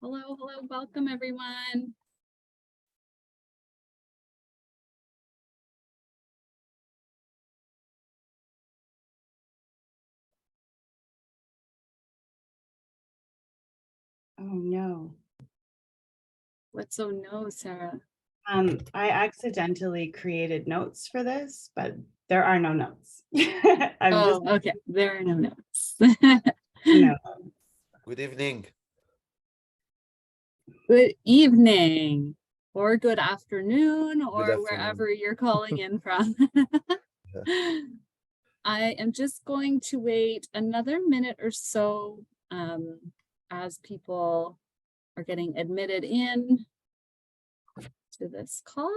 Hello, welcome everyone. Oh no. What's so no, Sarah? I accidentally created notes for this, but there are no notes. Okay. There are no notes. No. Good evening. Good evening, or good afternoon, or afternoon. wherever you're calling in from. I am just going to wait another minute or so as people are getting admitted in to this call.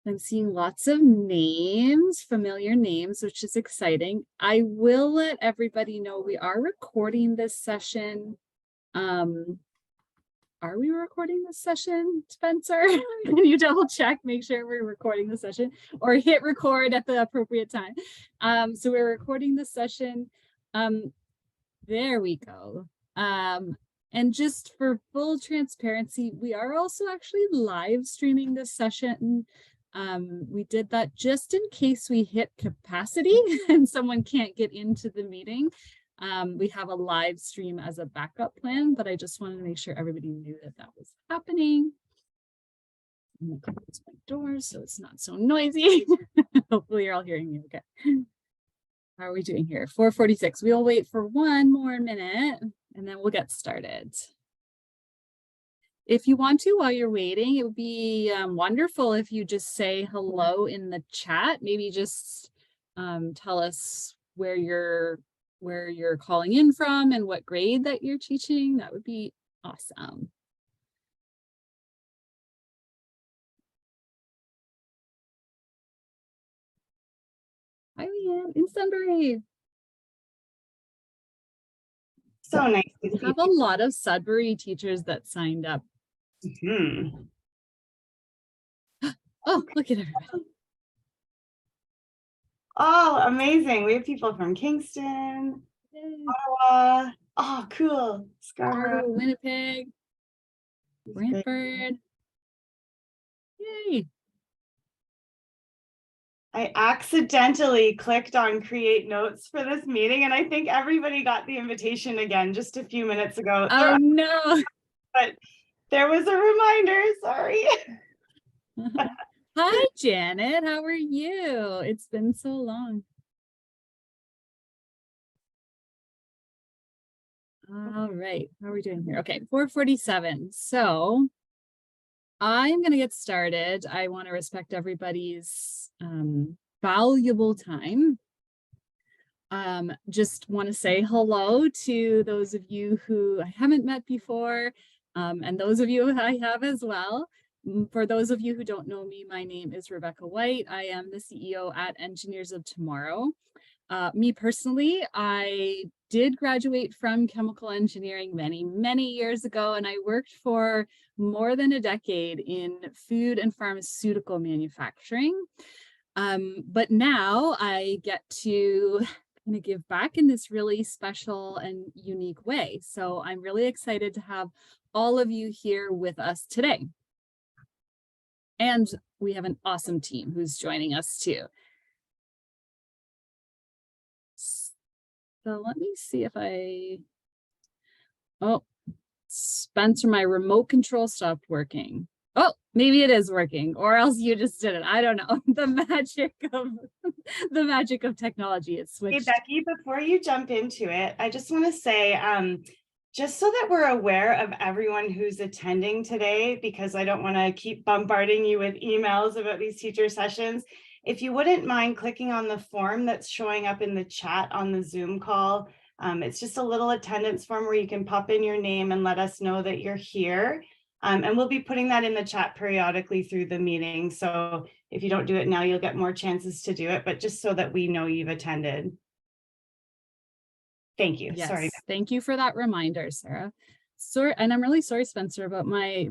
I'm seeing lots of names, familiar names, which is exciting. I will let everybody know we are recording this session. Are we recording this session, Spencer? Can you double check, make sure we're recording the session or hit record at the appropriate time? So we're recording the session. There we go. And just for full transparency, we are also actually live streaming this session. We did that just in case we hit capacity and someone can't get into the meeting. We have a live stream as a backup plan, but I just wanted to make sure everybody knew that that was happening. I'm gonna close my door so it's not so noisy. Hopefully you're all hearing me okay. How are we doing here? 4:46. We'll wait for one more minute and then we'll get started. If you want to, while you're waiting, it would be wonderful if you just say hello in the chat. Maybe just tell us where you're calling in from and what grade that you're teaching. That would be awesome. Hi, Leanne in Sunbury. So nice. We have a lot of Sudbury teachers that signed up. Oh, look at everybody. Oh, amazing. We have people from Kingston, Ottawa. Oh, cool. Scarborough, Winnipeg, Brantford. Yay. I accidentally clicked on create notes for this meeting, and I think everybody got the invitation again just a few minutes ago. Oh, no. But there was a reminder, sorry. Hi, Janet. How are you? It's been so long. All right. How are we doing here? Okay, 4:47. So I'm going to get started. I want to respect everybody's valuable time. Just want to say hello to those of you who I haven't met before, and those of you I have as well. For those of you who don't know me, my name is Rebecca White. I am the CEO at Engineers of Tomorrow. Me personally, I did graduate from chemical engineering many years ago, and I worked for more than a decade in food and pharmaceutical manufacturing. But now I get to kind of give back in this really special and unique way. So I'm really excited to have all of you here with us today. And we have an awesome team who's joining us too. So let me see if oh, Spencer, my remote control stopped working. Oh, maybe it is working, or else you just did it. I don't know. The magic of technology. It's switched. Hey, Becky, before you jump into it, I just want to say, just so that we're aware of everyone who's attending today, because I don't want to keep bombarding you with emails about these teacher sessions. If you wouldn't mind clicking on the form that's showing up in the chat on the Zoom call, it's just a little attendance form where you can pop in your name and let us know that you're here. And we'll be putting that in the chat periodically through the meeting. So if you don't do it now, you'll get more chances to do it, but just so that we know you've attended. Thank you. Yes, sorry. Thank you for that reminder, Sarah. Sorry, and I'm really sorry, Spencer, about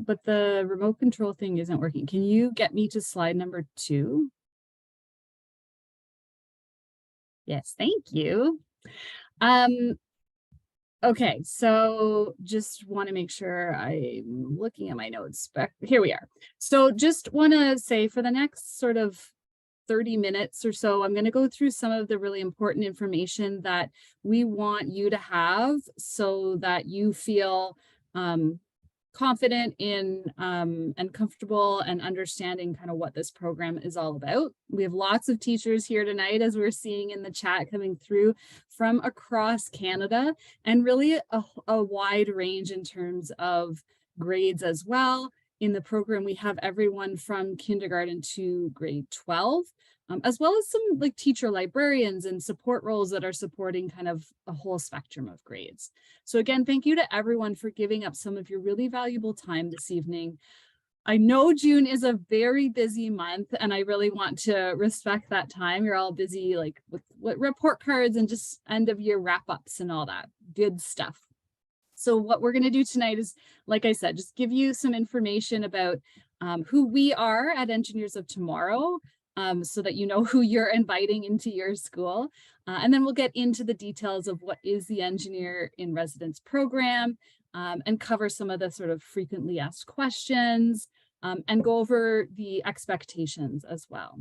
but the remote control thing isn't working. Can you get me to slide number 2? Yes, thank you. Okay, so just want to make sure I'm looking at my notes. Back here we are. So just want to say for the next sort of 30 minutes or so, I'm going to go through some of the really important information that we want you to have so that you feel confident in and comfortable and understanding kind of what this program is all about. We have lots of teachers here tonight, as we're seeing in the chat coming through from across Canada, and really a wide range in terms of grades as well. In the program, we have everyone from kindergarten to grade 12. As well as some like teacher librarians and support roles that are supporting kind of a whole spectrum of grades. So again, thank you to everyone for giving up some of your really valuable time this evening. I know June is a very busy month and I really want to respect that time. You're all busy like with report cards and just end of year wrap ups and all that good stuff. So what we're going to do tonight is, like I said, just give you some information about who we are at Engineers of Tomorrow, so that you know who you're inviting into your school. And then we'll get into the details of what is the Engineer in Residence program, and cover some of the sort of frequently asked questions, and go over the expectations as well.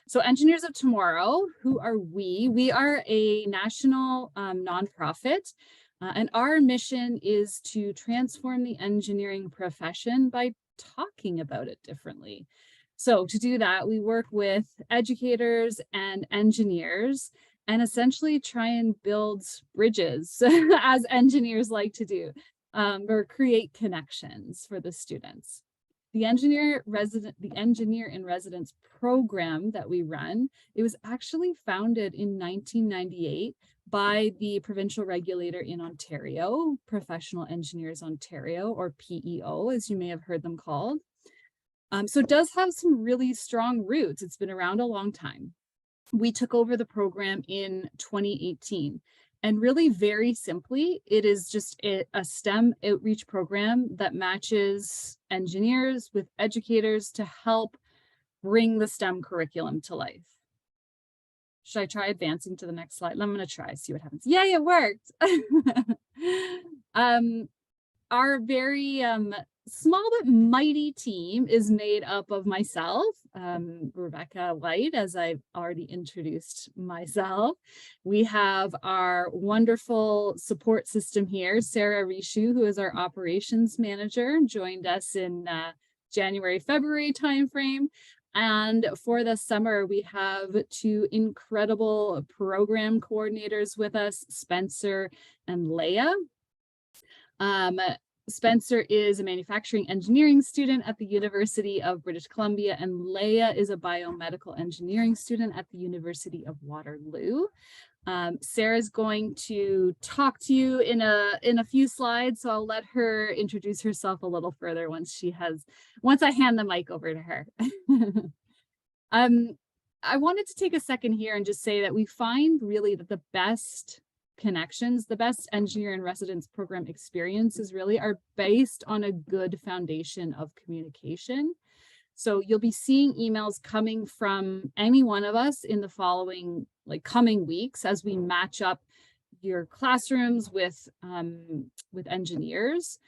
So Engineers of Tomorrow, who are we? We are a national nonprofit. And our mission is to transform the engineering profession by talking about it differently. So to do that, we work with educators and engineers and essentially try and build bridges, as engineers like to do, or create connections for the students. The Engineer in Residence program that we run, it was actually founded in 1998 by the provincial regulator in Ontario, Professional Engineers Ontario, or PEO, as you may have heard them called. So it does have some really strong roots. It's been around a long time. We took over the program in 2018. And really very simply, it is just a STEM outreach program that matches engineers with educators to help bring the STEM curriculum to life. Should I try advancing to the next slide? I'm going to try, see what happens. Yay, it worked. Our very small but mighty team is made up of myself, Rebecca White, as I've already introduced myself. We have our wonderful support system here, Sarah Rishu, who is our operations manager, joined us in January, February timeframe. And for the summer, we have two incredible program coordinators with us, Spencer and Leah. Spencer is a manufacturing engineering student at the University of British Columbia, and Leah is a biomedical engineering student at the University of Waterloo. Sarah's going to talk to you in a few slides, so I'll let her introduce herself a little further once I hand the mic over to her. I wanted to take a second here and just say that we find really that the best connections, the best Engineer in Residence program experiences really are based on a good foundation of communication. So you'll be seeing emails coming from any one of us in the following coming weeks as we match up your classrooms with engineers.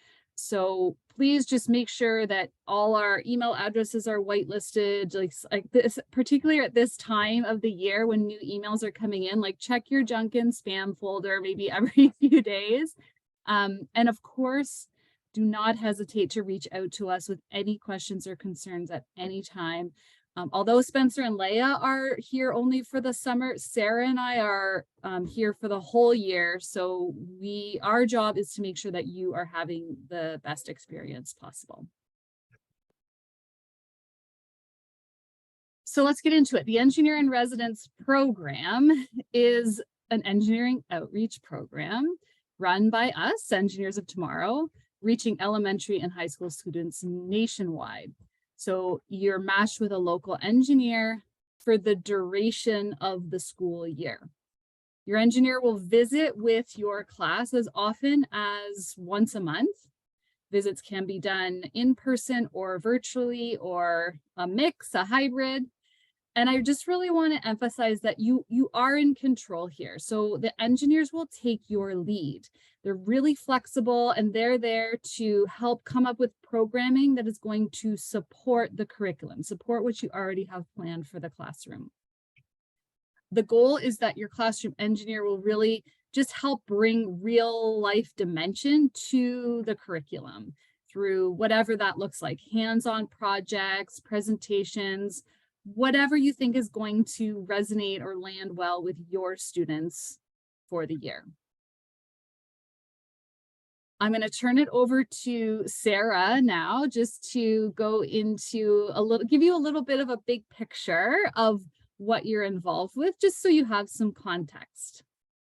So please just make sure that all our email addresses are whitelisted, like this, particularly at this time of the year when new emails are coming in, like check your junk and spam folder maybe every few days. And of course, do not hesitate to reach out to us with any questions or concerns at any time. Although Spencer and Leah are here only for the summer, Sarah and I are here for the whole year. So our job is to make sure that you are having the best experience possible. So let's get into it. The Engineer in Residence program is an engineering outreach program run by us, Engineers of Tomorrow, reaching elementary and high school students nationwide. So you're matched with a local engineer for the duration of the school year. Your engineer will visit with your class as often as once a month. Visits can be done in person or virtually, or a mix, a hybrid. And I just really want to emphasize that you are in control here. So the engineers will take your lead. They're really flexible and they're there to help come up with programming that is going to support the curriculum, support what you already have planned for the classroom. The goal is that your classroom engineer will really just help bring real life dimension to the curriculum through whatever that looks like, hands-on projects, presentations, whatever you think is going to resonate or land well with your students for the year. I'm going to turn it over to Sarah now, just to go into give you a little bit of a big picture of what you're involved with, just so you have some context.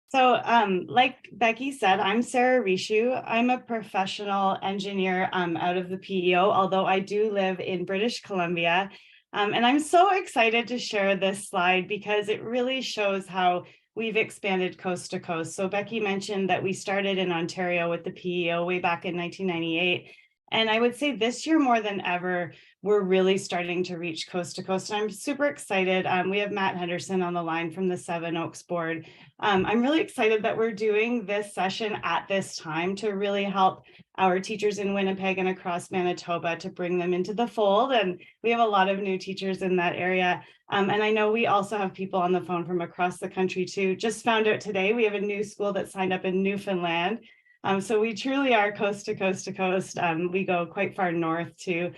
So like Becky said, I'm Sarah Rishu. I'm a professional engineer out of the PEO, although I do live in British Columbia. And I'm so excited to share this slide because it really shows how we've expanded coast to coast. So Becky mentioned that we started in Ontario with the PEO way back in 1998. And I would say this year more than ever, we're really starting to reach coast to coast. And I'm super excited. We have Matt Henderson on the line from the Seven Oaks board. I'm really excited that we're doing this session at this time to really help our teachers in Winnipeg and across Manitoba to bring them into the fold. And we have a lot of new teachers in that area. And I know we also have people on the phone from across the country too. Just found out today, we have a new school that signed up in Newfoundland. So we truly are coast to coast to coast. We go quite far north too.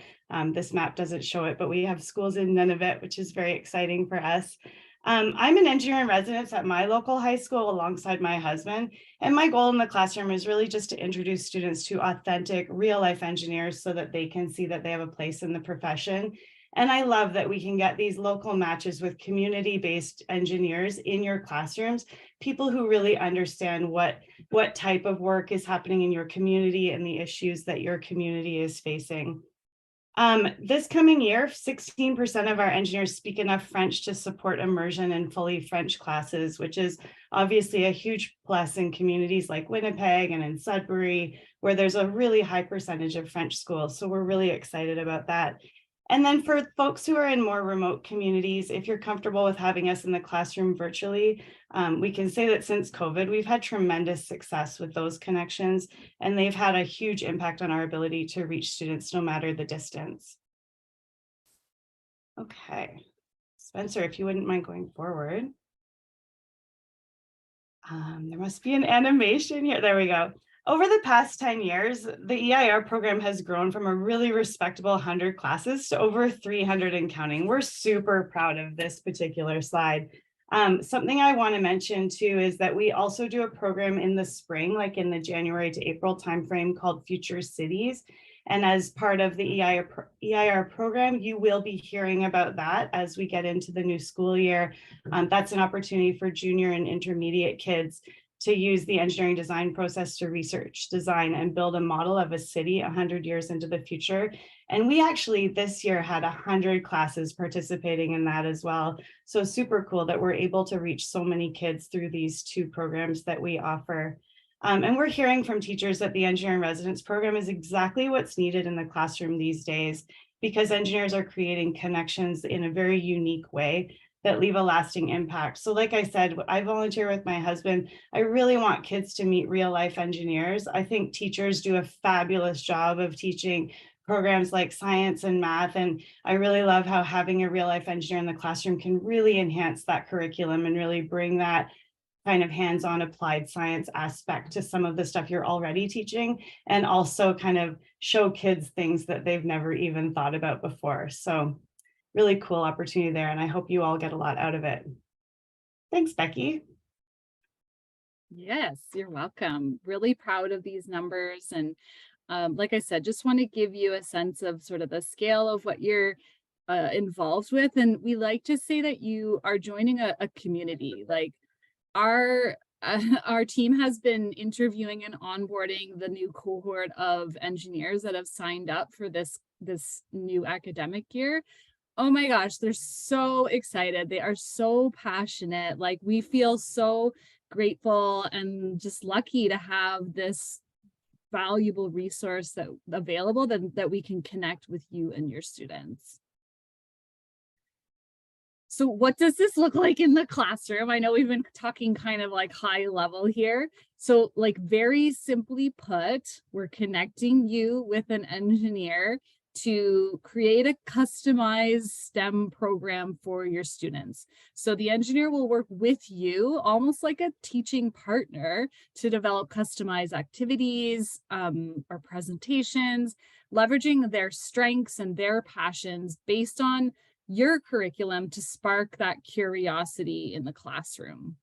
This map doesn't show it, but we have schools in Nunavut, which is very exciting for us. I'm an engineer in residence at my local high school alongside my husband. And my goal in the classroom is really just to introduce students to authentic real life engineers so that they can see that they have a place in the profession. And I love that we can get these local matches with community-based engineers in your classrooms, people who really understand what type of work is happening in your community and the issues that your community is facing. This coming year, 16% of our engineers speak enough French to support immersion in fully French classes, which is obviously a huge plus in communities like Winnipeg and in Sudbury, where there's a really high percentage of French schools. So we're really excited about that. And then for folks who are in more remote communities, if you're comfortable with having us in the classroom virtually, we can say that since COVID, we've had tremendous success with those connections, and they've had a huge impact on our ability to reach students no matter the distance. Okay, Spencer, if you wouldn't mind going forward. There must be an animation here. There we go. Over the past 10 years, the EIR program has grown from a really respectable 100 classes to over 300 and counting. We're super proud of this particular slide. Something I want to mention too is that we also do a program in the spring, like in the January to April timeframe, called Future Cities. And as part of the EIR program, you will be hearing about that as we get into the new school year. That's an opportunity for junior and intermediate kids to use the engineering design process to research, design, and build a model of a city 100 years into the future. And we actually this year had 100 classes participating in that as well. So super cool that we're able to reach so many kids through these two programs that we offer. And we're hearing from teachers that the engineering residence program is exactly what's needed in the classroom these days, because engineers are creating connections in a very unique way that leave a lasting impact. So like I said, I volunteer with my husband. I really want kids to meet real life engineers. I think teachers do a fabulous job of teaching programs like science and math. And I really love how having a real life engineer in the classroom can really enhance that curriculum and really bring that kind of hands-on applied science aspect to some of the stuff you're already teaching, and also kind of show kids things that they've never even thought about before. So really cool opportunity there, and I hope you all get a lot out of it. Thanks, Becky. Yes, you're welcome. Really proud of these numbers. And like I said, just want to give you a sense of sort of the scale of what you're involved with. And we like to say that you are joining a community. Like our team has been interviewing and onboarding the new cohort of engineers that have signed up for this new academic year. Oh my gosh, they're so excited. They are so passionate. Like, we feel so grateful and just lucky to have this valuable resource that available that we can connect with you and your students. So what does this look like in the classroom? I know we've been talking kind of like high level here. So like very simply put, we're connecting you with an engineer to create a customized STEM program for your students. So the engineer will work with you almost like a teaching partner to develop customized activities or presentations, leveraging their strengths and their passions based on your curriculum to spark that curiosity in the classroom.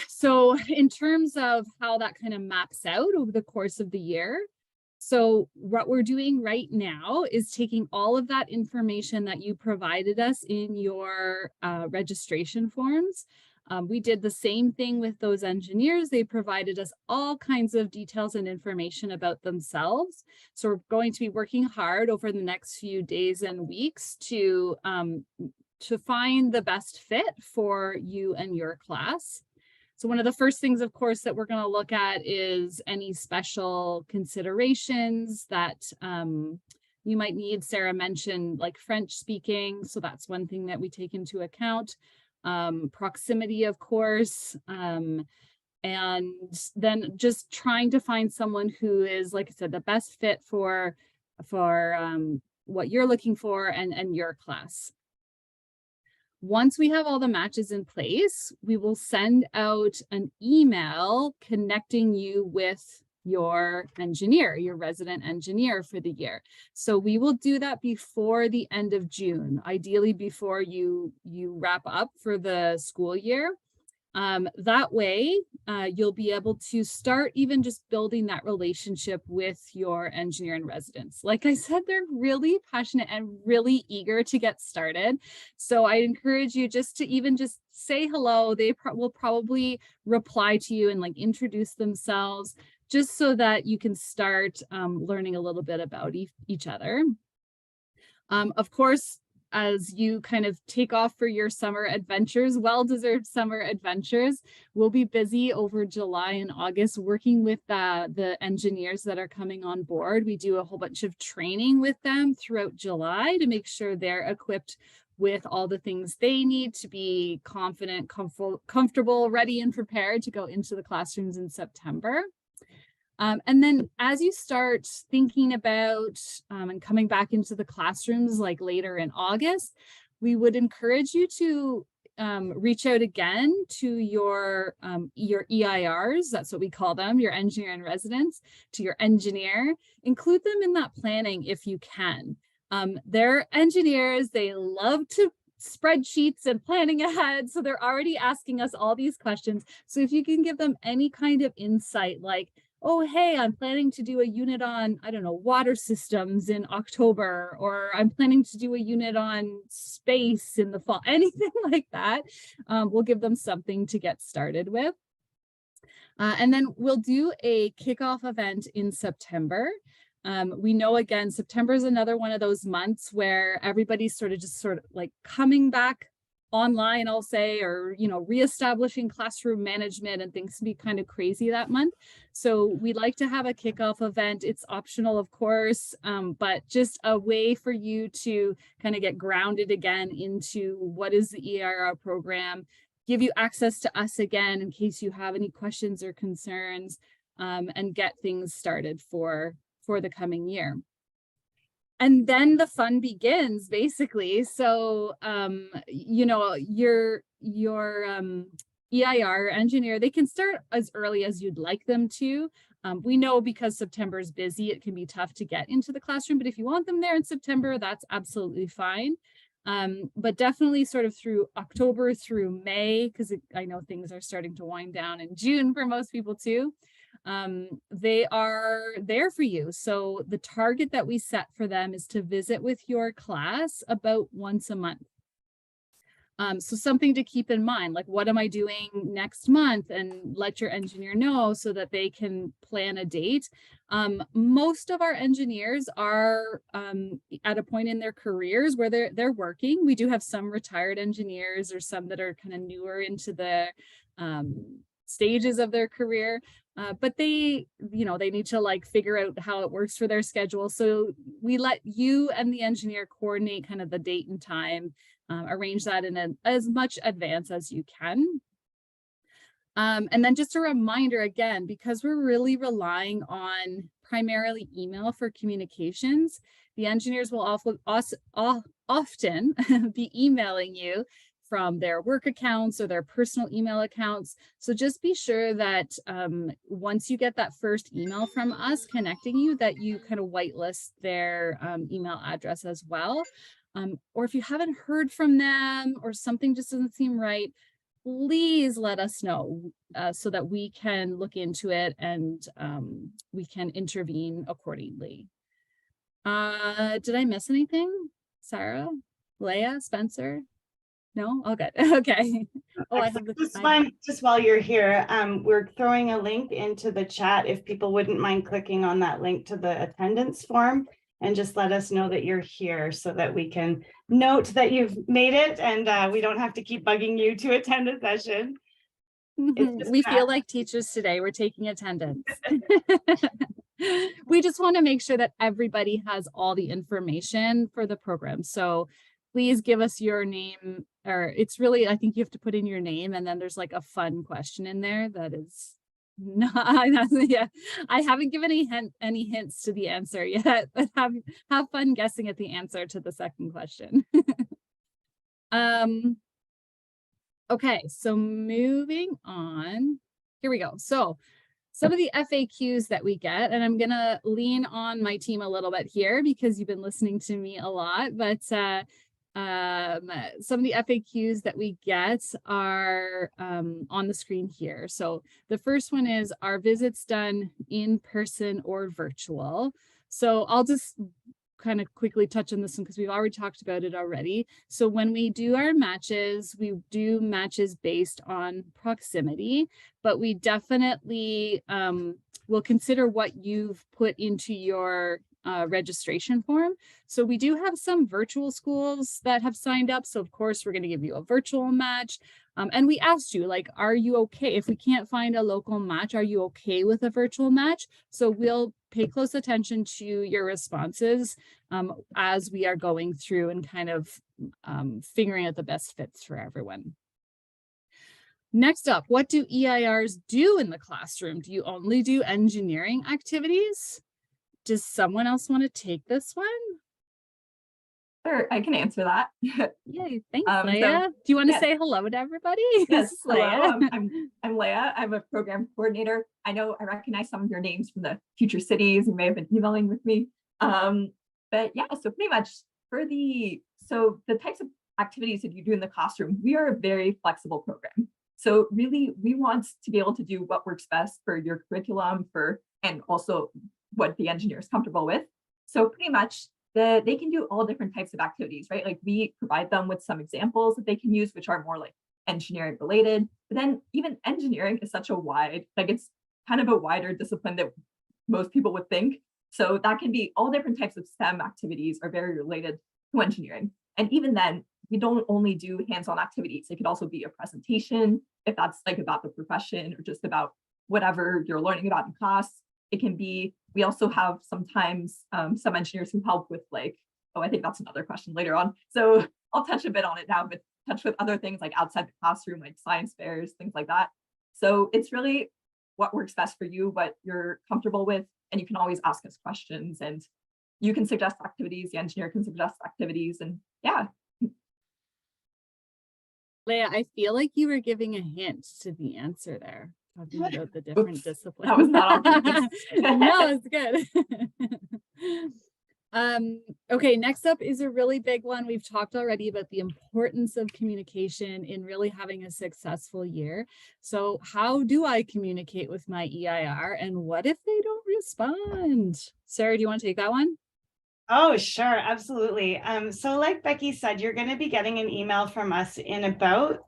So in terms of how that kind of maps out over the course of the year, so what we're doing right now is taking all of that information that you provided us in your registration forms. We did the same thing with those engineers. They provided us all kinds of details and information about themselves. So we're going to be working hard over the next few days and weeks to find the best fit for you and your class. So one of the first things, of course, that we're going to look at is any special considerations that you might need. Sarah mentioned like French speaking. So that's one thing that we take into account. Proximity, of course. And then just trying to find someone who is, like I said, the best fit for what you're looking for and your class. Once we have all the matches in place, we will send out an email connecting you with your engineer, your resident engineer for the year. So we will do that before the end of June, ideally before you wrap up for the school year. That way, you'll be able to start even just building that relationship with your engineer in residence. Like I said, they're really passionate and really eager to get started. So I encourage you just to even just say hello. They will probably reply to you and like introduce themselves just so that you can start learning a little bit about each other. Of course, as you kind of take off for your summer adventures, well-deserved summer adventures, we'll be busy over July and August working with the engineers that are coming on board. We do a whole bunch of training with them throughout July to make sure they're equipped with all the things they need to be confident, comfortable, ready, and prepared to go into the classrooms in September. And then as you start thinking about and coming back into the classrooms like later in August, we would encourage you to reach out again to your EIRs, that's what we call them, your engineer in residence, to your engineer. Include them in that planning if you can. They're engineers, they love to spreadsheets and planning ahead, so they're already asking us all these questions. So if you can give them any kind of insight, like, oh, hey, I'm planning to do a unit on, I don't know, water systems in October, or I'm planning to do a unit on space in the fall, anything like that. We'll give them something to get started with. And then we'll do a kickoff event in September. We know, again, September is another one of those months where everybody's sort of like coming back online, I'll say, or, you know, reestablishing classroom management, and things can be kind of crazy that month. So we'd like to have a kickoff event. It's optional, of course, but just a way for you to kind of get grounded again into what is the EIR program, give you access to us again in case you have any questions or concerns, and get things started for the coming year. And then the fun begins, basically. So, you know, your EIR engineer, they can start as early as you'd like them to. We know because September is busy, it can be tough to get into the classroom, but if you want them there in September, that's absolutely fine. But definitely sort of through October through May, because I know things are starting to wind down in June for most people too. They are there for you. So the target that we set for them is to visit with your class about once a month. So something to keep in mind, like, what am I doing next month? And let your engineer know so that they can plan a date. Most of our engineers are at a point in their careers where they're working. We do have some retired engineers or some that are kind of newer into the stages of their career, but they, they need to like figure out how it works for their schedule. So we let you and the engineer coordinate kind of the date and time, arrange that in as much advance as you can. And then just a reminder again, because we're really relying on primarily email for communications, the engineers will often be emailing you from their work accounts or their personal email accounts. So just be sure that once you get that first email from us connecting you, that you kind of whitelist their email address as well. Or if you haven't heard from them or something just doesn't seem right, please let us know so that we can look into it and we can intervene accordingly. Did I miss anything? Sarah, Leah, Spencer? No? Oh, good. Okay. Oh, I have just while you're here, we're throwing a link into the chat if people wouldn't mind clicking on that link to the attendance form and just let us know that you're here so that we can note that you've made it and we don't have to keep bugging you to attend a session. We feel like teachers today, we're taking attendance. We just want to make sure that everybody has all the information for the program. So please give us your name, or it's really, I think you have to put in your name and then there's like a fun question in there that is not, yeah, I haven't given any hints to the answer yet, but have fun guessing at the answer to the second question. Okay, so moving on, here we go. So some of the FAQs that we get, and I'm gonna lean on my team a little bit here because you've been listening to me a lot, but some of the FAQs that we get are on the screen here. So the first one is, are visits done in person or virtual? So I'll just kind of quickly touch on this one because we've already talked about it already. So when we do our matches, we do matches based on proximity, but we definitely will consider what you've put into your registration form. So we do have some virtual schools that have signed up. So of course, we're going to give you a virtual match. And we asked you, like, are you okay? If we can't find a local match, are you okay with a virtual match? So we'll pay close attention to your responses as we are going through and kind of figuring out the best fits for everyone. Next up, what do EIRs do in the classroom? Do you only do engineering activities? Does someone else want to take this one? Sure, I can answer that. Yay, thanks, Leah. Do you want to say hello to everybody? Yes, Leah. Hello, I'm Leah. I'm a program coordinator. I know I recognize some of your names from the future cities. You may have been emailing with me. But yeah, so pretty much so the types of activities that you do in the classroom, we are a very flexible program. So really, we want to be able to do what works best for your curriculum and also what the engineer is comfortable with. So pretty much they can do all different types of activities, right? Like we provide them with some examples that they can use, which are more like engineering related. But then even engineering is such a it's kind of a wider discipline that most people would think. So that can be all different types of STEM activities are very related to engineering. And even then, we don't only do hands-on activities. It could also be a presentation, if that's like about the profession or just about whatever you're learning about in class. It can be, we also have sometimes some engineers who help with like, oh, I think that's another question later on. So I'll touch a bit on it now, but touch with other things like outside the classroom, like science fairs, things like that. So it's really what works best for you, what you're comfortable with. And you can always ask us questions and you can suggest activities, the engineer can suggest activities, and yeah. Leah, I feel like you were giving a hint to the answer there, talking about the different disciplines. That was not on purpose. No, it's good. Okay, next up is a really big one. We've talked already about the importance of communication in really having a successful year. So how do I communicate with my EIR, and what if they don't respond? Sarah, do you want to take that one? Oh, sure, absolutely. So like Becky said, you're going to be getting an email from us in about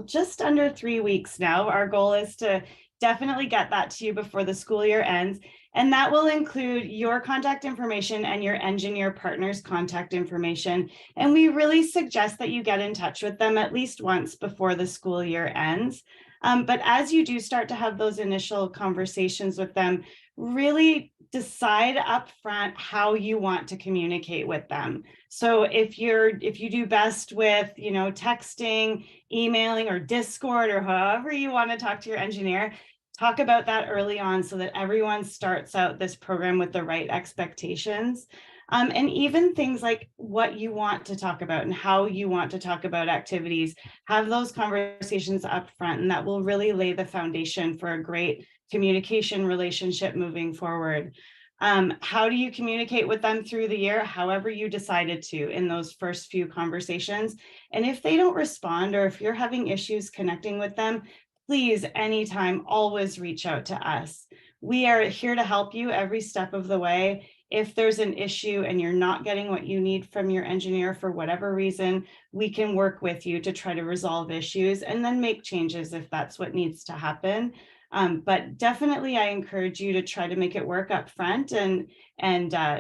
just under 3 weeks now. Our goal is to definitely get that to you before the school year ends. And that will include your contact information and your engineer partner's contact information. And we really suggest that you get in touch with them at least once before the school year ends. But as you do start to have those initial conversations with them, really decide up front how you want to communicate with them. So if you do best with, texting, emailing, or Discord, or however you want to talk to your engineer, talk about that early on so that everyone starts out this program with the right expectations. And even things like what you want to talk about and how you want to talk about activities, have those conversations up front, and that will really lay the foundation for a great communication relationship moving forward. How do you communicate with them through the year? However you decided to in those first few conversations. And if they don't respond, or if you're having issues connecting with them, please, anytime, always reach out to us. We are here to help you every step of the way. If there's an issue and you're not getting what you need from your engineer for whatever reason, we can work with you to try to resolve issues and then make changes if that's what needs to happen. But definitely, I encourage you to try to make it work up front and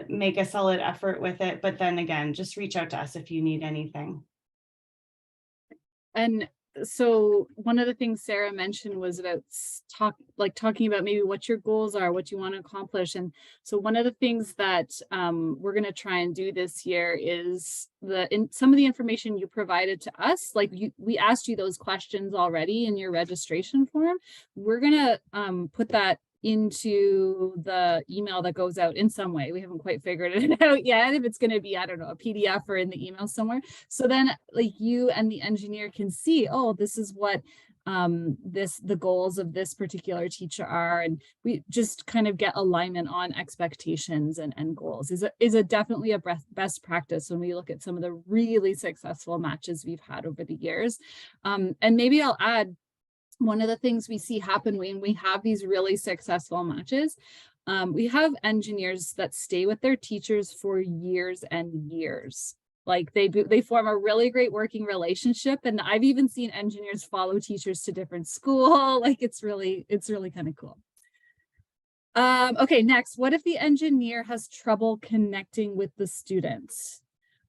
make a solid effort with it. But then again, just reach out to us if you need anything. And so one of the things Sarah mentioned was about talking about maybe what your goals are, what you want to accomplish. And so one of the things that we're going to try and do this year is some of the information you provided to us, like we asked you those questions already in your registration form. We're going to put that into the email that goes out in some way. We haven't quite figured it out yet, if it's going to be, I don't know, a PDF or in the email somewhere. So then like you and the engineer can see, oh, this is what the goals of this particular teacher are, and we just kind of get alignment on expectations and goals is a definitely a best practice when we look at some of the really successful matches we've had over the years. And maybe I'll add, one of the things we see happen when we have these really successful matches, we have engineers that stay with their teachers for years and years. Like they form a really great working relationship. And I've even seen engineers follow teachers to different school. Like it's really kind of cool. Okay, next, what if the engineer has trouble connecting with the students?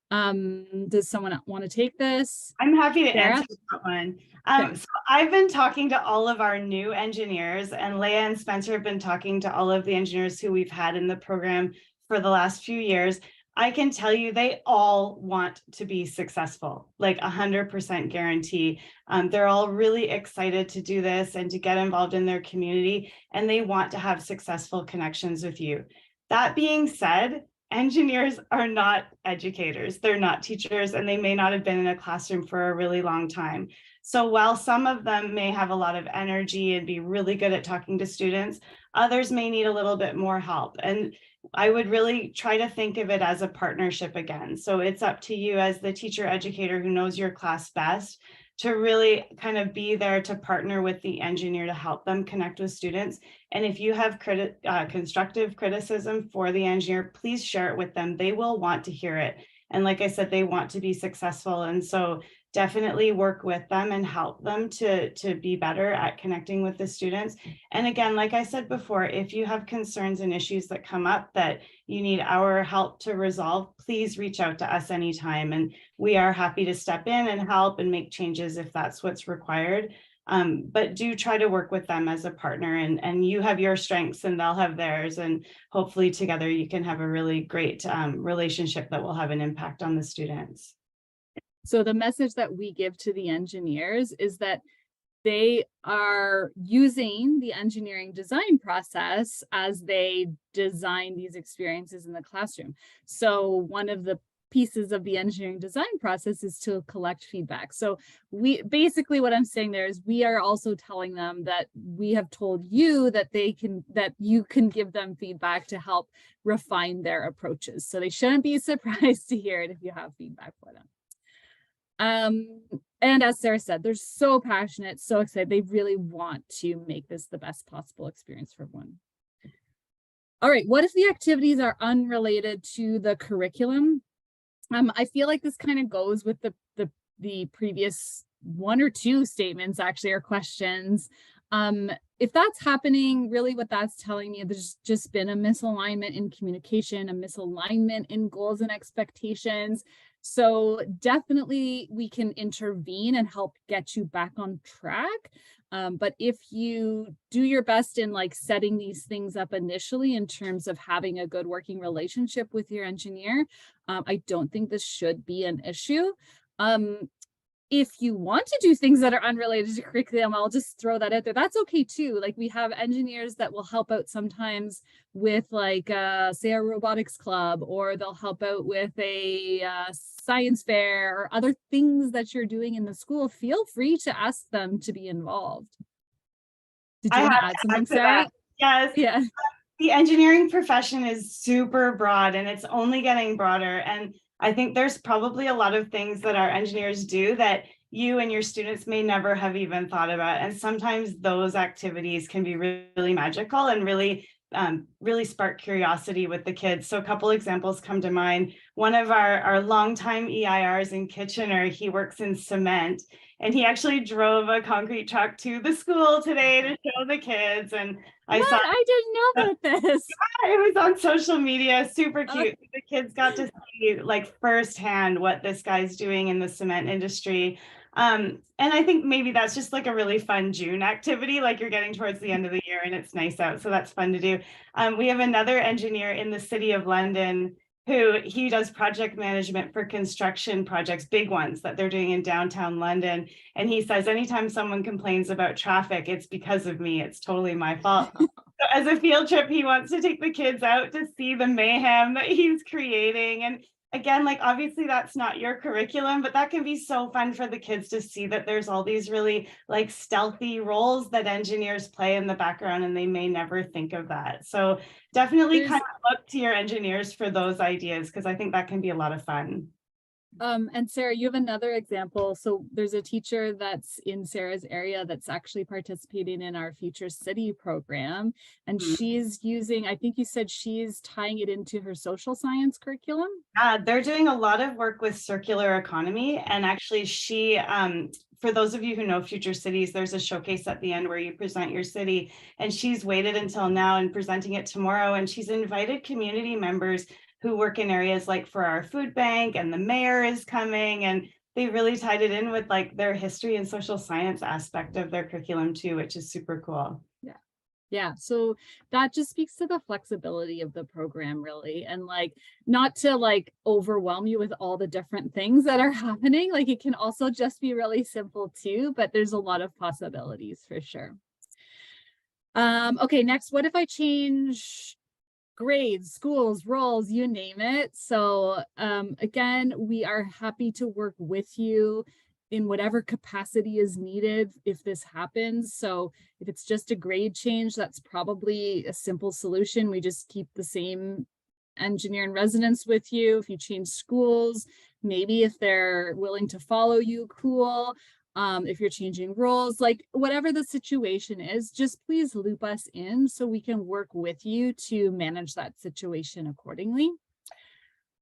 Does someone want to take this? I'm happy to Sarah? answer that one. Okay. So I've been talking to all of our new engineers, and Leah and Spencer have been talking to all of the engineers who we've had in the program for the last few years. I can tell you they all want to be successful, like 100% guarantee. They're all really excited to do this and to get involved in their community, and they want to have successful connections with you. That being said, engineers are not educators. They're not teachers, and they may not have been in a classroom for a really long time. So while some of them may have a lot of energy and be really good at talking to students, others may need a little bit more help. And I would really try to think of it as a partnership again. So it's up to you as the teacher educator who knows your class best to really kind of be there to partner with the engineer to help them connect with students. And if you have constructive criticism for the engineer, please share it with them. They will want to hear it. And like I said, they want to be successful. And so definitely work with them and help them to be better at connecting with the students. And again, like I said before, if you have concerns and issues that come up that you need our help to resolve, please reach out to us anytime. And we are happy to step in and help and make changes if that's what's required. But do try to work with them as a partner, and you have your strengths and they'll have theirs. And hopefully together you can have a really great relationship that will have an impact on the students. So the message that we give to the engineers is that they are using the engineering design process as they design these experiences in the classroom. So one of the pieces of the engineering design process is to collect feedback. So we basically, what I'm saying there is we are also telling them that we have told you that you can give them feedback to help refine their approaches. So they shouldn't be surprised to hear it if you have feedback for them. And as Sarah said, they're so passionate, so excited. They really want to make this the best possible experience for everyone. All right, what if the activities are unrelated to the curriculum? I feel like this kind of goes with the previous one or two statements actually, or questions. If that's happening, really what that's telling me, there's just been a misalignment in communication, a misalignment in goals and expectations. So definitely we can intervene and help get you back on track. But if you do your best in like setting these things up initially in terms of having a good working relationship with your engineer, I don't think this should be an issue. If you want to do things that are unrelated to curriculum, I'll just throw that out there. That's okay too. Like we have engineers that will help out sometimes with like, say a robotics club, or they'll help out with a science fair or other things that you're doing in the school. Feel free to ask them to be involved. Did you want to add something, Sarah? Yes. Yeah. The engineering profession is super broad and it's only getting broader. And I think there's probably a lot of things that our engineers do that you and your students may never have even thought about. And sometimes those activities can be really magical and really spark curiosity with the kids. So a couple examples come to mind. One of our longtime EIRs in Kitchener, he works in cement, and he actually drove a concrete truck to the school today to show the kids. And I didn't know about this. it was on social media, super cute. The kids got to see like firsthand what this guy's doing in the cement industry. And I think maybe that's just like a really fun June activity, like you're getting towards the end of the year and it's nice out, so that's fun to do. We have another engineer in the city of London who he does project management for construction projects, big ones that they're doing in downtown London. And he says, anytime someone complains about traffic, it's because of me. It's totally my fault. So as a field trip, he wants to take the kids out to see the mayhem that he's creating. And again, like obviously that's not your curriculum, but that can be so fun for the kids to see that there's all these really like stealthy roles that engineers play in the background, and they may never think of that. So definitely kind of look to your engineers for those ideas, because I think that can be a lot of fun. And Sarah, you have another example. So there's a teacher that's in Sarah's area that's actually participating in our Future City program. And she's using, I think you said she's tying it into her social science curriculum. They're doing a lot of work with circular economy. And actually she, for those of you who know Future Cities, there's a showcase at the end where you present your city. And she's waited until now and presenting it tomorrow. And she's invited community members who work in areas like for our food bank, and the mayor is coming, and they really tied it in with like their history and social science aspect of their curriculum too, which is super cool. Yeah, so that just speaks to the flexibility of the program really, and like not to like overwhelm you with all the different things that are happening. Like it can also just be really simple too, but there's a lot of possibilities for sure. Okay, next, what if I change grades, schools, roles, you name it? So again, we are happy to work with you in whatever capacity is needed if this happens. So if it's just a grade change, that's probably a simple solution. We just keep the same engineer in residence with you. If you change schools, maybe if they're willing to follow you, cool. If you're changing roles, like whatever the situation is, just please loop us in so we can work with you to manage that situation accordingly.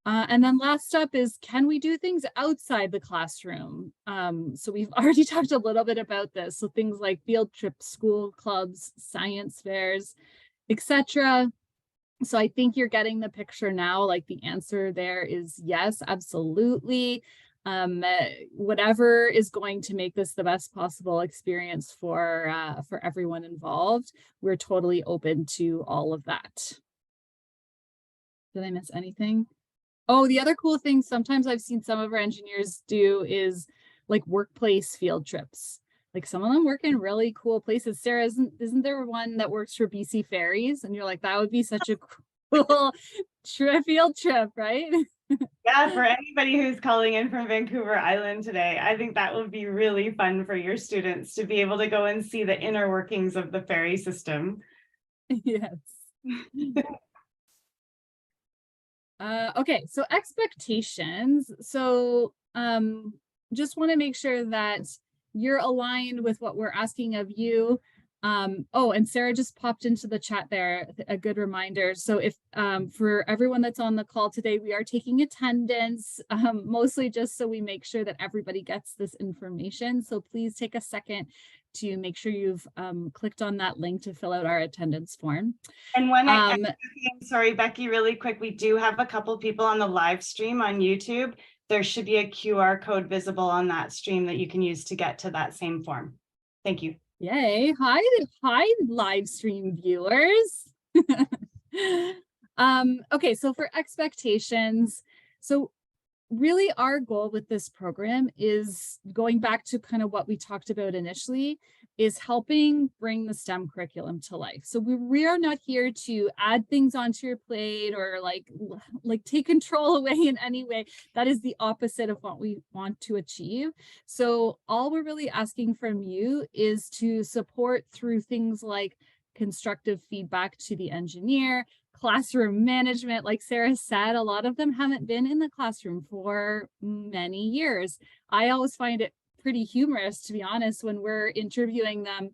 And then last up is, can we do things outside the classroom? So we've already talked a little bit about this. So things like field trips, school clubs, science fairs, etc. So I think you're getting the picture now. Like the answer there is yes, absolutely. Whatever is going to make this the best possible experience for everyone involved, we're totally open to all of that. Did I miss anything? Oh, the other cool thing sometimes I've seen some of our engineers do is like workplace field trips. Like some of them work in really cool places. Sarah, isn't there one that works for BC Ferries? And you're like, that would be such a cool field trip, right? Yeah, for anybody who's calling in from Vancouver Island today, I think that would be really fun for your students to be able to go and see the inner workings of the ferry system. Yes. Okay, so expectations. So just want to make sure that you're aligned with what we're asking of you. Oh, and Sarah just popped into the chat there, a good reminder. So if for everyone that's on the call today, we are taking attendance, mostly just so we make sure that everybody gets this information. So please take a second to make sure you've clicked on that link to fill out our attendance form. And when sorry, Becky, really quick, we do have a couple people on the live stream on YouTube. There should be a QR code visible on that stream that you can use to get to that same form. Thank you. Yay. Hi, live stream viewers. Okay, so for expectations, so really our goal with this program is going back to kind of what we talked about initially, is helping bring the STEM curriculum to life. So we are not here to add things onto your plate or like take control away in any way. That is the opposite of what we want to achieve. So all we're really asking from you is to support through things like constructive feedback to the engineer, classroom management. Like Sarah said, a lot of them haven't been in the classroom for many years. I always find it pretty humorous, to be honest, when we're interviewing them.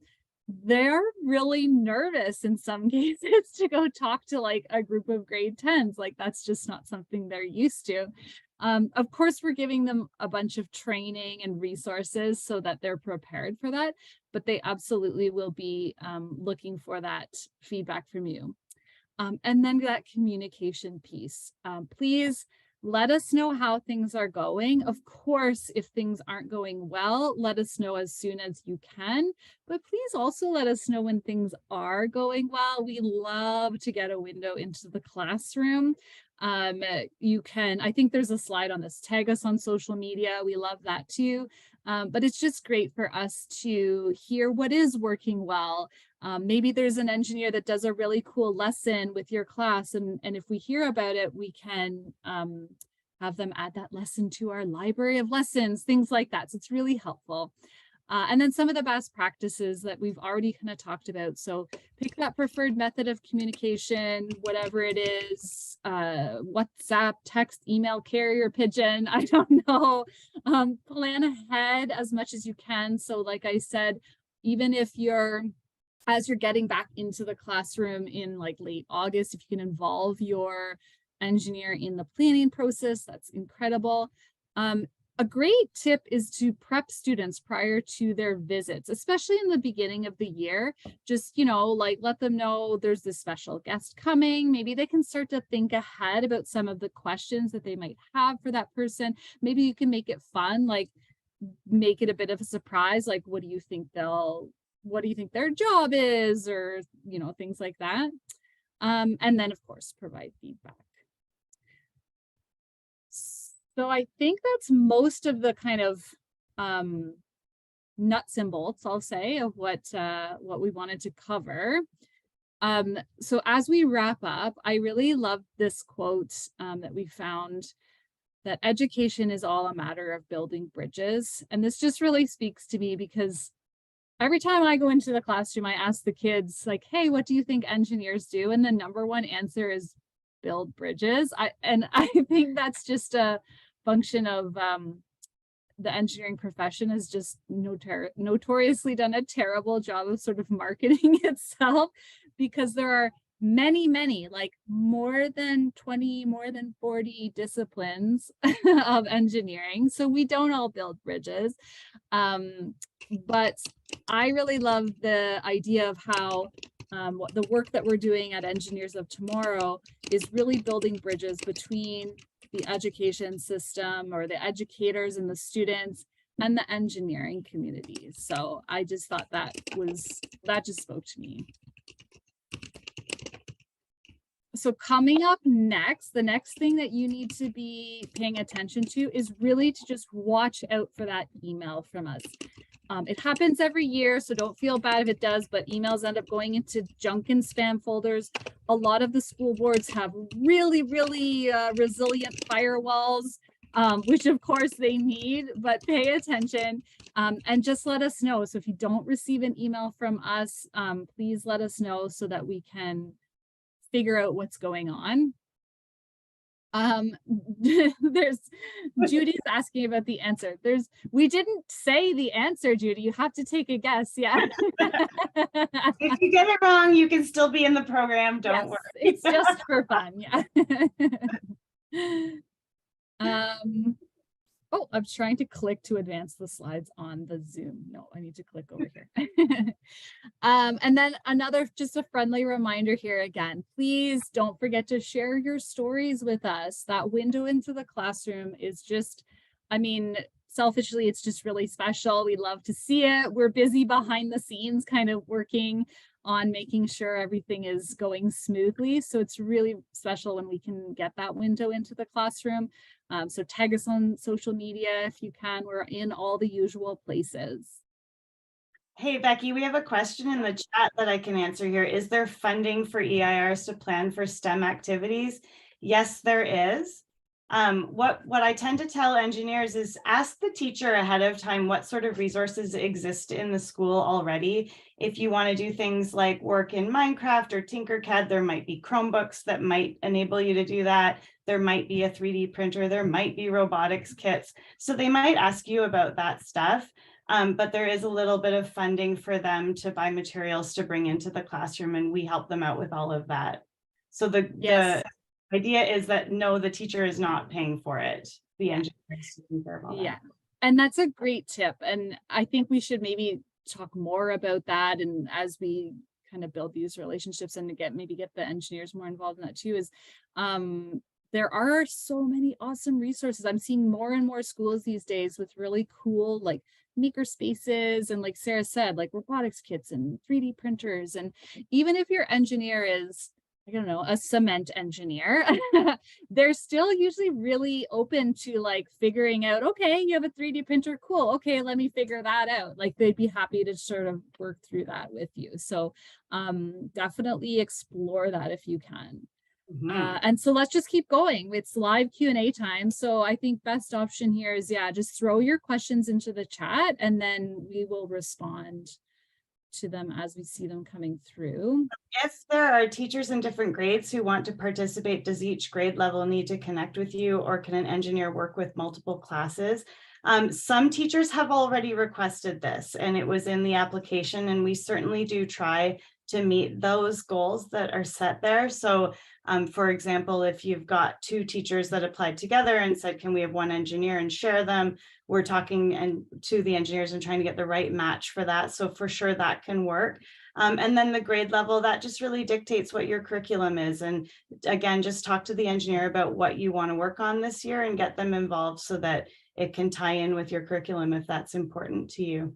They're really nervous in some cases to go talk to like a group of grade 10s. Like that's just not something they're used to. Of course, we're giving them a bunch of training and resources so that they're prepared for that, but they absolutely will be looking for that feedback from you. And then that communication piece. Please let us know how things are going. Of course, if things aren't going well, let us know as soon as you can, but please also let us know when things are going well. We love to get a window into the classroom. You can, I think there's a slide on this, tag us on social media. We love that too. But it's just great for us to hear what is working well. Maybe there's an engineer that does a really cool lesson with your class, and if we hear about it, we can have them add that lesson to our library of lessons, things like that. So it's really helpful. And then some of the best practices that we've already kind of talked about. So pick that preferred method of communication, whatever it is, WhatsApp, text, email, carrier pigeon, I don't know. Plan ahead as much as you can. So like I said, even if as you're getting back into the classroom in like late August, if you can involve your engineer in the planning process, that's incredible. A great tip is to prep students prior to their visits, especially in the beginning of the year. Just, like let them know there's this special guest coming. Maybe they can start to think ahead about some of the questions that they might have for that person. Maybe you can make it fun, like make it a bit of a surprise. Like, what do you think their job is, or, things like that. And then of course, provide feedback. So I think that's most of the kind of nuts and bolts, I'll say, of what we wanted to cover. So as we wrap up, I really love this quote that we found, that education is all a matter of building bridges. And this just really speaks to me, because every time I go into the classroom, I ask the kids like, hey, what do you think engineers do? And the number one answer is build bridges. I think that's just a function of the engineering profession has just notoriously done a terrible job of sort of marketing itself, because there are many, like more than 20, more than 40 disciplines of engineering. So we don't all build bridges. But I really love the idea of how what the work that we're doing at Engineers of Tomorrow is really building bridges between the education system, or the educators and the students, and the engineering community. So I just thought that just spoke to me. So coming up next, the next thing that you need to be paying attention to is really to just watch out for that email from us. It happens every year, so don't feel bad if it does, but emails end up going into junk and spam folders. A lot of the school boards have really resilient firewalls, which of course they need, but pay attention and just let us know. So if you don't receive an email from us, please let us know so that we can figure out what's going on. There's Judy's asking about the answer. We didn't say the answer, Judy. You have to take a guess. Yeah. If you get it wrong, you can still be in the program. Don't worry. It's just for fun. Yeah. Oh, I'm trying to click to advance the slides on the Zoom. No, I need to click over here. And then just a friendly reminder here again, please don't forget to share your stories with us. That window into the classroom is just, selfishly, it's just really special. We love to see it. We're busy behind the scenes, kind of working on making sure everything is going smoothly. So it's really special when we can get that window into the classroom. So tag us on social media if you can. We're in all the usual places. Hey, Becky, we have a question in the chat that I can answer here. Is there funding for EIRs to plan for STEM activities? Yes, there is. What I tend to tell engineers is ask the teacher ahead of time what sort of resources exist in the school already. If you want to do things like work in Minecraft or Tinkercad, there might be Chromebooks that might enable you to do that. There might be a 3D printer, there might be robotics kits. So they might ask you about that stuff. But there is a little bit of funding for them to buy materials to bring into the classroom, and we help them out with all of that. So the idea is that no, the teacher is not paying for it. The engineer is taking care of all that. And that's a great tip. And I think we should maybe talk more about that. And as we kind of build these relationships and to maybe get the engineers more involved in that too, is there are so many awesome resources. I'm seeing more and more schools these days with really cool, like maker spaces and, like Sarah said, like robotics kits and 3D printers. And even if your engineer is, I don't know, a cement engineer, they're still usually really open to like figuring out, okay, you have a 3D printer, cool, okay, let me figure that out. Like they'd be happy to sort of work through that with you. So definitely explore that if you can. And so let's just keep going. It's live Q&A time. So I think best option here is, just throw your questions into the chat and then we will respond to them as we see them coming through. If there are teachers in different grades who want to participate, does each grade level need to connect with you, or can an engineer work with multiple classes? Some teachers have already requested this and it was in the application, and we certainly do try to meet those goals that are set there. So for example, if you've got two teachers that applied together and said, can we have one engineer and share them? We're talking to the engineers and trying to get the right match for that. So for sure that can work. And then the grade level, that just really dictates what your curriculum is. And again, just talk to the engineer about what you want to work on this year and get them involved so that it can tie in with your curriculum if that's important to you.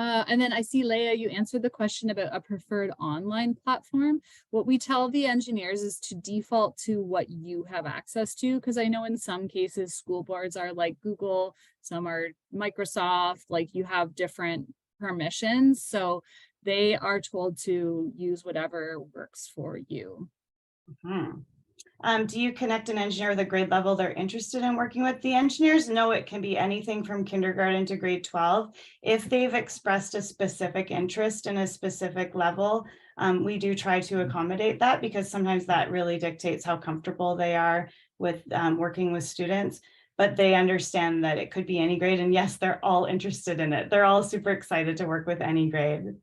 And then I see, Leah, you answered the question about a preferred online platform. What we tell the engineers is to default to what you have access to, because I know in some cases school boards are like Google, some are Microsoft, like you have different permissions. So they are told to use whatever works for you. Do you connect an engineer with a grade level they're interested in working with? The engineers know it can be anything from kindergarten to grade 12. If they've expressed a specific interest in a specific level, we do try to accommodate that, because sometimes that really dictates how comfortable they are with working with students. But they understand that it could be any grade. And yes, they're all interested in it. They're all super excited to work with any grade.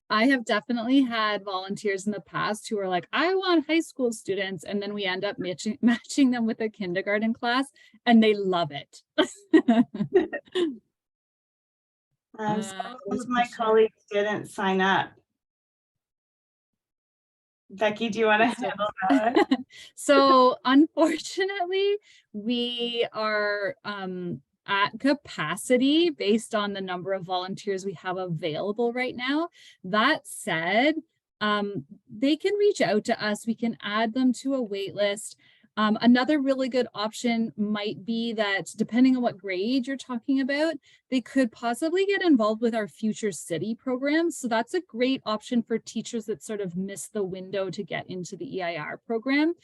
I have definitely had volunteers in the past who are like, I want high school students. And then we end up matching them with a kindergarten class and they love it. Some of my colleagues didn't sign up. Becky, do you want to handle that? So unfortunately, we are at capacity based on the number of volunteers we have available right now. That said, they can reach out to us. We can add them to a wait list. Another really good option might be that depending on what grade you're talking about, they could possibly get involved with our Future City program. So that's a great option for teachers that sort of miss the window to get into the EIR program.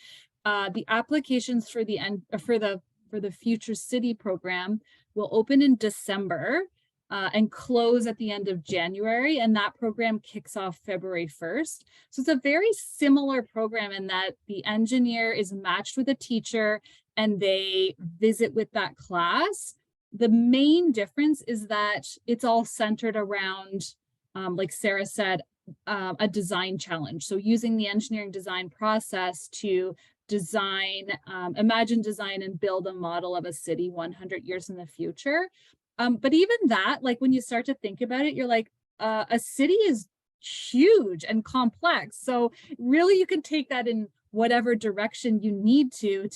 The applications for the Future City program will open in December and close at the end of January, and that program kicks off February 1st. So it's a very similar program in that the engineer is matched with a teacher and they visit with that class. The main difference is that it's all centered around, like Sarah said, a design challenge. So using the engineering design process to design, imagine, design, and build a model of a city 100 years in the future. But even that, like when you start to think about it, you're like, a city is huge and complex. So really you can take that in whatever direction you need to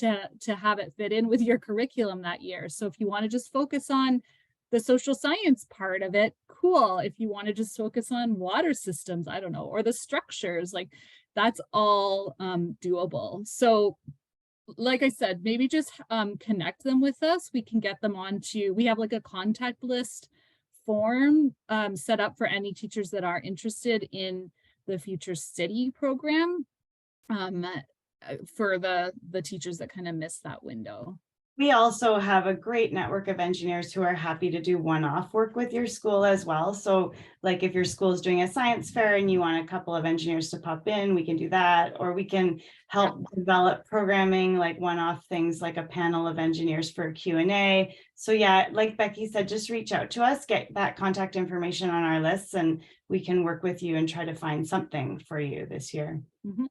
have it fit in with your curriculum that year. So if you want to just focus on the social science part of it, cool. If you want to just focus on water systems, I don't know, or the structures, like that's all doable. So like I said, maybe just connect them with us. We can get them onto, we have like a contact list form set up for any teachers that are interested in the Future City program for the teachers that kind of miss that window. We also have a great network of engineers who are happy to do one-off work with your school as well. So like if your school is doing a science fair and you want a couple of engineers to pop in, we can do that. Or we can help develop programming, like one-off things like a panel of engineers for Q&A. So yeah, like Becky said, just reach out to us, get that contact information on our lists, and we can work with you and try to find something for you this year. Mm-hmm.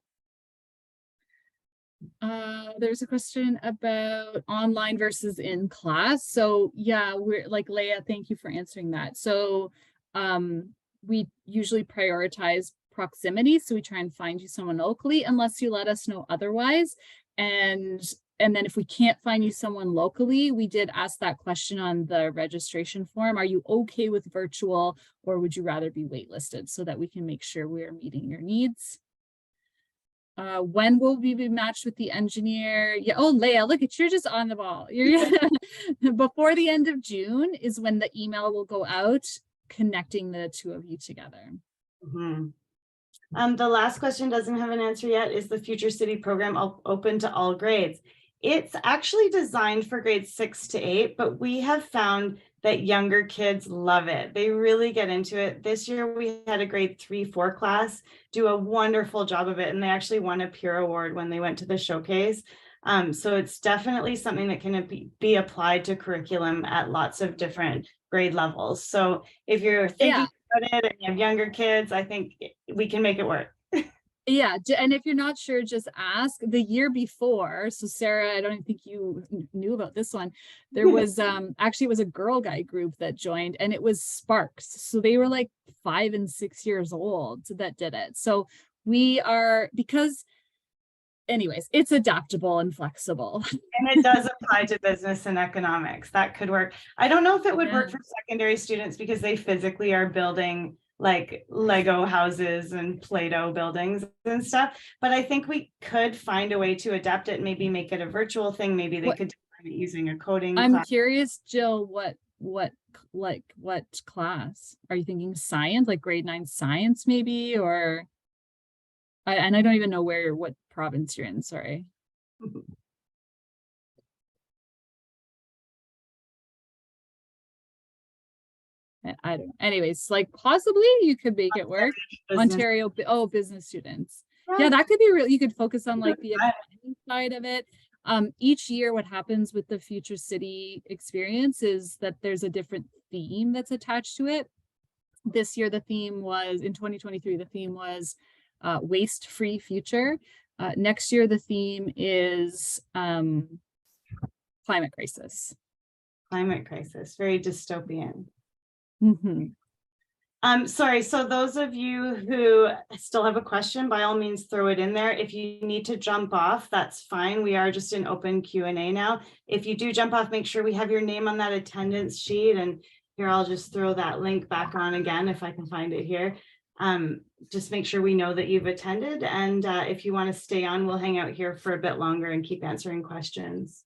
There's a question about online versus in class. So yeah, we're like Leah, thank you for answering that. So we usually prioritize proximity. So we try and find you someone locally unless you let us know otherwise. And then if we can't find you someone locally, we did ask that question on the registration form. Are you okay with virtual, or would you rather be waitlisted, so that we can make sure we are meeting your needs? When will we be matched with the engineer? Yeah. Oh, Leah, look at, you're just on the ball. You're before the end of June is when the email will go out connecting the two of you together. Mm-hmm. The last question doesn't have an answer yet. Is the Future City program open to all grades? It's actually designed for grades 6 to 8, but we have found that younger kids love it. They really get into it. This year we had a grade 3-4 class do a wonderful job of it, and they actually won a peer award when they went to the showcase. So it's definitely something that can be applied to curriculum at lots of different grade levels. So if you're thinking about it and you have younger kids, I think we can make it work. Yeah, and if you're not sure, just ask. The year before, so Sarah, I don't even think you knew about this one. There was actually it was a girl guide group that joined, and it was Sparks. So they were like 5 and 6 years old that did it. So we are, because anyways, it's adaptable and flexible. And it does apply to business and economics. That could work. I don't know if it would work for secondary students because they physically are building like Lego houses and Play-Doh buildings and stuff. But I think we could find a way to adapt it, maybe make it a virtual thing. Maybe they could do it using a coding I'm class. curious, Jill, what class? Are you thinking science, like grade 9 science maybe, or and I don't even know what province you're in, sorry. I don't know. Anyways, like possibly you could make it work. Ontario, business students. Yeah, that could be real. You could focus on like the academy side of it. Each year what happens with the Future City experience is that there's a different theme that's attached to it. This year the theme was, in 2023, the theme was waste-free future. Next year the theme is climate crisis. Climate crisis, very dystopian. Mm-hmm. Sorry, so those of you who still have a question, by all means, throw it in there. If you need to jump off, that's fine. We are just in open Q&A now. If you do jump off, make sure we have your name on that attendance sheet. And here, I'll just throw that link back on again, if I can find it here. Just make sure we know that you've attended. And if you want to stay on, we'll hang out here for a bit longer and keep answering questions.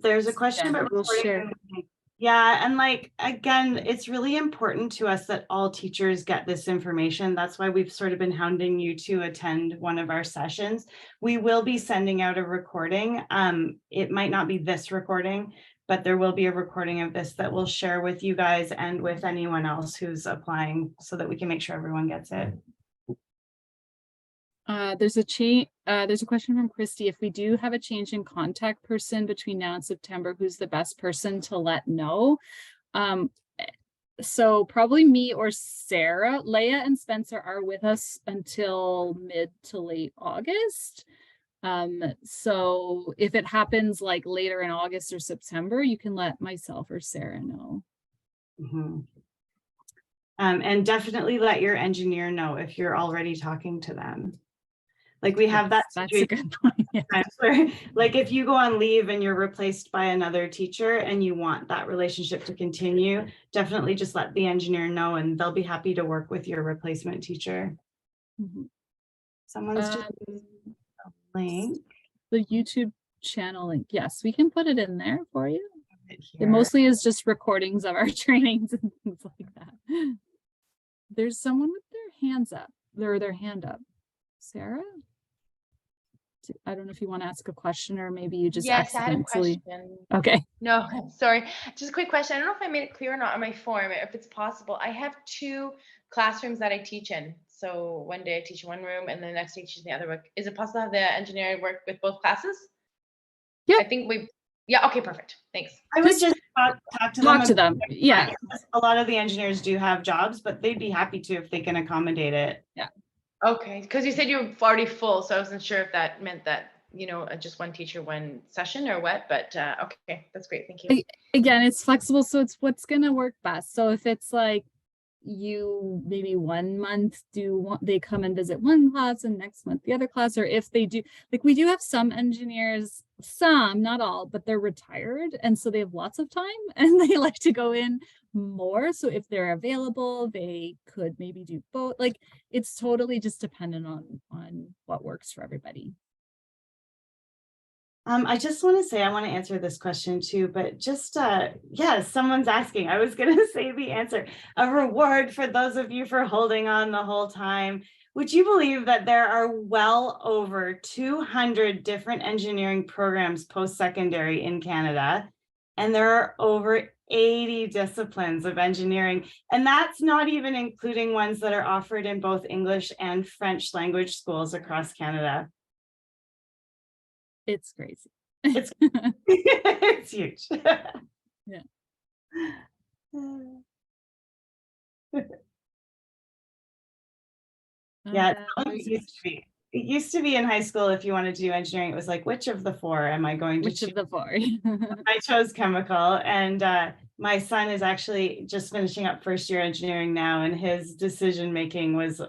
There's a question about recording. Yeah, and like, again, it's really important to us that all teachers get this information. That's why we've sort of been hounding you to attend one of our sessions. We will be sending out a recording. It might not be this recording, but there will be a recording of this that we'll share with you guys and with anyone else who's applying so that we can make sure everyone gets it. There's a question from Christy. If we do have a change in contact person between now and September, who's the best person to let know? So probably me or Sarah. Leah and Spencer are with us until mid to late August. So if it happens like later in August or September, you can let myself or Sarah know. Mhm. And definitely let your engineer know if you're already talking to them. Like we have that That's a situation good point. Yeah. sometimes where, like, if you go on leave and you're replaced by another teacher and you want that relationship to continue, definitely just let the engineer know and they'll be happy to work with your replacement teacher. Mhm. Someone's just link The YouTube channel link. Yes, we can put it in there for you. it It here. mostly is just recordings of our trainings and things like that. There's someone with their hands up, their hand up. Sarah? I don't know if you want to ask a question or maybe you just Yes, I had a accidentally. question. Okay. No, sorry. Just a quick question. I don't know if I made it clear or not on my form, if it's possible. I have 2 classrooms that I teach in. So one day I teach in one room and the next day I teach in the other room. Is it possible to have the engineer work with both classes? Yeah. I think yeah, okay, perfect. Thanks. I would just talk to Talk to them. them. Yeah. A lot of the engineers do have jobs, but they'd be happy to if they can accommodate it. Okay, because you said you were already full, so I wasn't sure if that meant that, just one teacher, one session or what, but okay, that's great. Thank you. Again, it's flexible, so it's what's gonna work best. So if it's like you maybe 1 month they come and visit one class and next month the other class, or if they do, like we do have some engineers, some, not all, but they're retired and so they have lots of time and they like to go in more. So if they're available, they could maybe do both. Like it's totally just dependent on what works for everybody. I just want to say, I want to answer this question too, but just, yeah, someone's asking, I was going to say the answer, a reward for those of you for holding on the whole time. Would you believe that there are well over 200 different engineering programs post-secondary in Canada? And there are over 80 disciplines of engineering. And that's not even including ones that are offered in both English and French language schools across Canada. It's crazy. It's it's huge. Yeah. Yeah, it used to be. It used to be in high school, if you wanted to do engineering, it was like, which of the 4 am I going to Which choose? of the 4? I chose chemical, and my son is actually just finishing up first year engineering now, and his decision making was,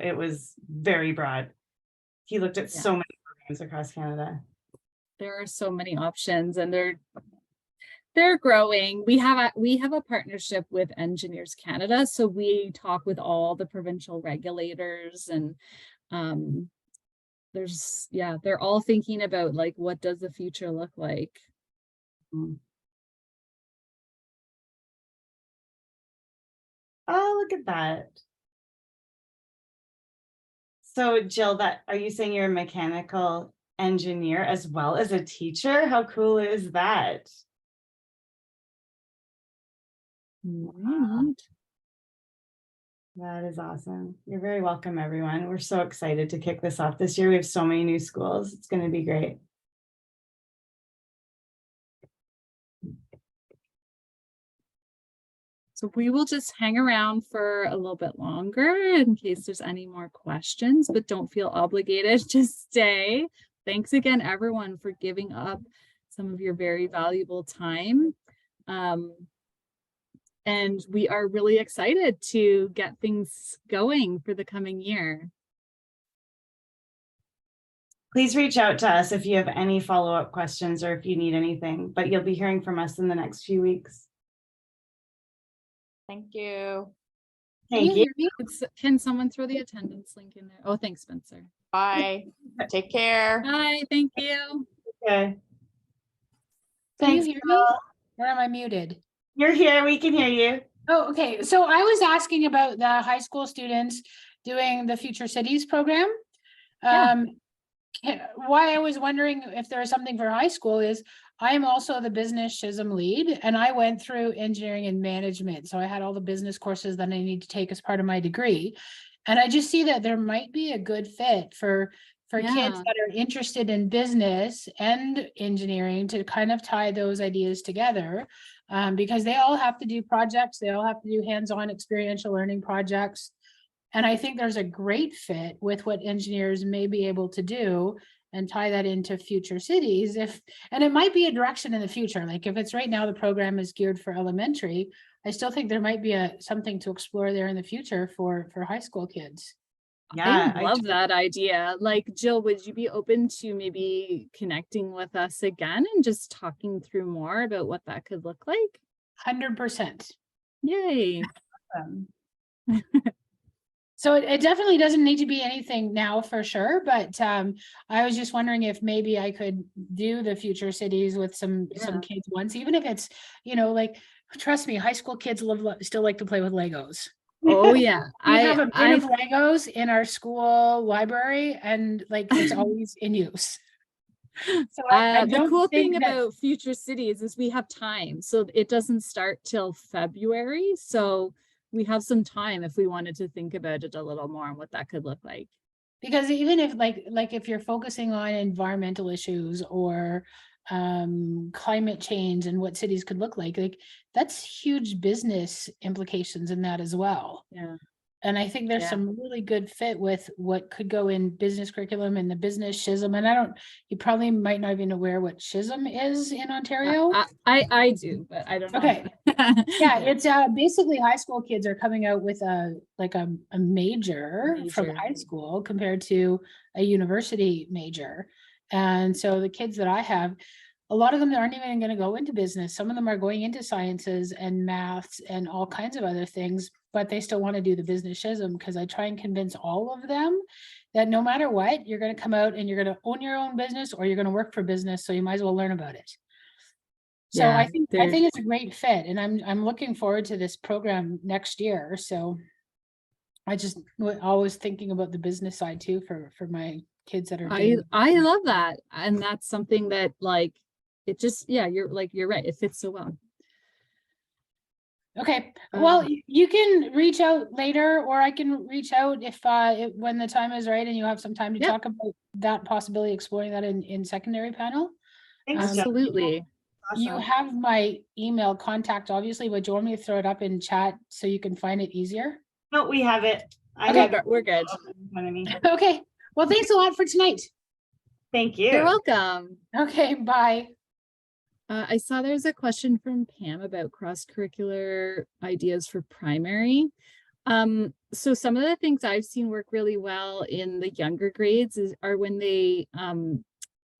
it was very broad. He looked at so many programs across Canada. There are so many options and they're growing. We have a partnership with Engineers Canada, so we talk with all the provincial regulators and they're all thinking about like what does the future look like. Oh, look at that. So Jill, are you saying you're a mechanical engineer as well as a teacher? How cool is that? Right. That is awesome. You're very welcome, everyone. We're so excited to kick this off this year. We have so many new schools. It's going to be great. So we will just hang around for a little bit longer in case there's any more questions, but don't feel obligated to stay. Thanks again, everyone, for giving up some of your very valuable time. And we are really excited to get things going for the coming year. Please reach out to us if you have any follow-up questions or if you need anything, but you'll be hearing from us in the next few weeks. Thank you. Thank you. Can someone throw the attendance link in there? Oh, thanks, Spencer. Bye. Take care. Bye, thank you. Okay. Can you Thanks, hear me? Jill. Or am I muted? You're here. We can hear you. Oh, okay. So I was asking about the high school students doing the Future Cities program. Yeah. Why I was wondering if there was something for high school is I am also the business SHISM lead, and I went through engineering and management. So I had all the business courses that I need to take as part of my degree. And I just see that there might be a good fit for kids that are interested in business and engineering to kind of tie those ideas together, because they all have to do projects. They all have to do hands-on experiential learning projects. And I think there's a great fit with what engineers may be able to do. and tie that into future cities. And it might be a direction in the future. Like if it's right now, the program is geared for elementary, I still think there might be something to explore there in the future for high school kids. Yeah, I love that idea. Like, Jill, would you be open to maybe connecting with us again and just talking through more about what that could look like? 100%. Yay. So it definitely doesn't need to be anything now for sure, but I was just wondering if maybe I could do the future cities with some kids once, even if it's, like, trust me, high school kids still like to play with Legos. Oh yeah. We have a bin of Legos in our school library, and like it's always in use. So the cool thing about future cities is we have time, so it doesn't start till February. So we have some time if we wanted to think about it a little more and what that could look like. Because even if like if you're focusing on environmental issues or climate change and what cities could look like that's huge business implications in that as well. Yeah. And I think there's some really good fit with what could go in business curriculum and the business SHISM. And you probably might not even know what SHISM is in Ontario. I do, but I don't know. Okay. Yeah, it's basically high school kids are coming out with a major from high school compared to a university major. And so the kids that I have, a lot of them aren't even going to go into business. Some of them are going into sciences and maths and all kinds of other things, but they still want to do the business SHISM, because I try and convince all of them that no matter what, you're going to come out and you're going to own your own business or you're going to work for business. So you might as well learn about it. So I think it's a great fit, and I'm looking forward to this program next year. So I just always thinking about the business side too for my kids that are I love that. And that's something that like it just you're right, it fits so well. Okay, well, you can reach out later, or I can reach out if when the time is right and you have some time to talk about that possibility, exploring that in secondary panel. Absolutely. Awesome. You have my email contact, obviously, but do you want me to throw it up in chat so you can find it easier? No, we have it. We're good. Okay. Well, thanks a lot for tonight. Thank you. You're welcome. Okay, bye. I saw there's a question from Pam about cross-curricular ideas for primary. So some of the things I've seen work really well in the younger grades are when they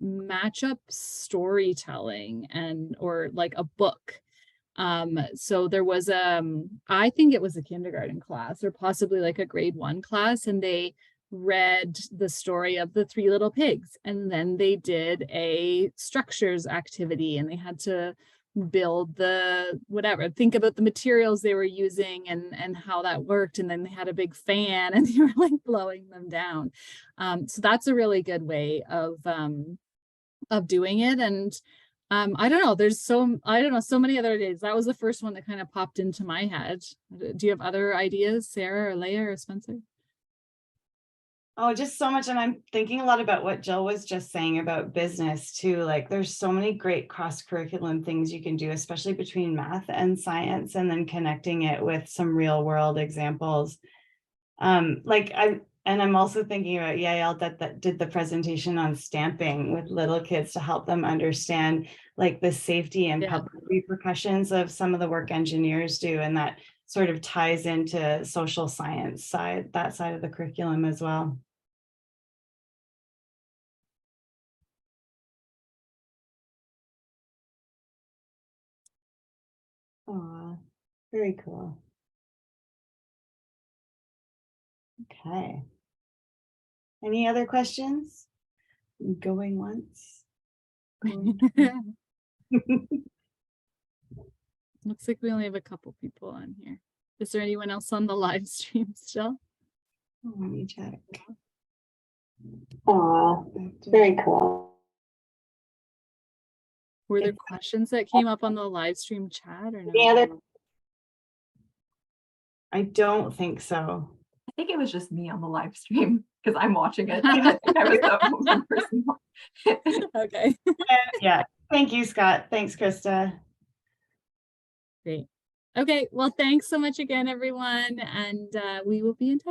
match up storytelling or like a book. So there was I think it was a kindergarten class or possibly like a grade 1 class, and they read the story of the 3 little pigs, and then they did a structures activity, and they had to build think about the materials they were using and how that worked, and then they had a big fan and they were like blowing them down. So that's a really good way of doing it. And I don't know, there's so many other ideas. That was the first one that kind of popped into my head. Do you have other ideas, Sarah or Leah or Spencer? Oh, just so much. And I'm thinking a lot about what Jill was just saying about business too. Like there's so many great cross-curriculum things you can do, especially between math and science, and then connecting it with some real world examples. I'm also thinking about EIR that did the presentation on stamping with little kids to help them understand like the safety and public repercussions of some of the work engineers do. And that sort of ties into social science that side of the curriculum as well. Oh, very cool. Okay. Any other questions? Going once. Looks like we only have a couple people on here. Is there anyone else on the live stream still? Let me check. Very cool. Were there questions that came up on the live stream chat or no? Any other? I don't think so. I think it was just me on the live stream because I'm watching it. I think I was the only person. Okay. Yeah. Thank you, Scott. Thanks, Krista. Great. Okay. Well, thanks so much again, everyone. And we will be in touch.